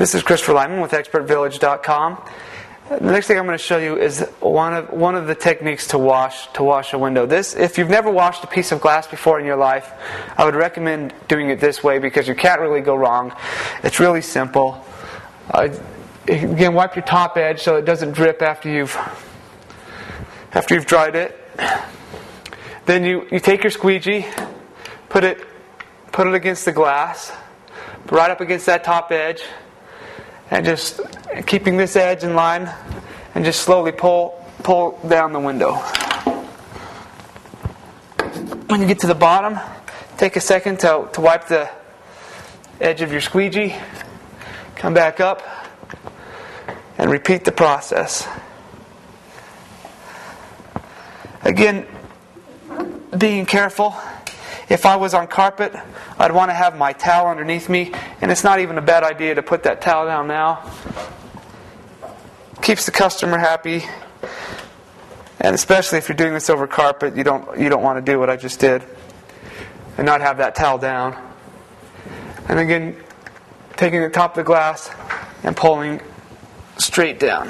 This is Christopher Lyman with ExpertVillage.com. The next thing I'm going to show you is one of the techniques to wash a window. This, if you've never washed a piece of glass before in your life, I would recommend doing it this way because you can't really go wrong. It's really simple. Again, wipe your top edge so it doesn't drip after you've dried it. Then you take your squeegee, put it against the glass, right up against that top edge, and just keeping this edge in line, and just slowly pull down the window. When you get to the bottom, take a second to wipe the edge of your squeegee, come back up, and repeat the process. Again, being careful. If I was on carpet, I'd want to have my towel underneath me, and it's not even a bad idea to put that towel down now. Keeps the customer happy, and especially if you're doing this over carpet, you don't want to do what I just did and not have that towel down. And again, taking the top of the glass and pulling straight down.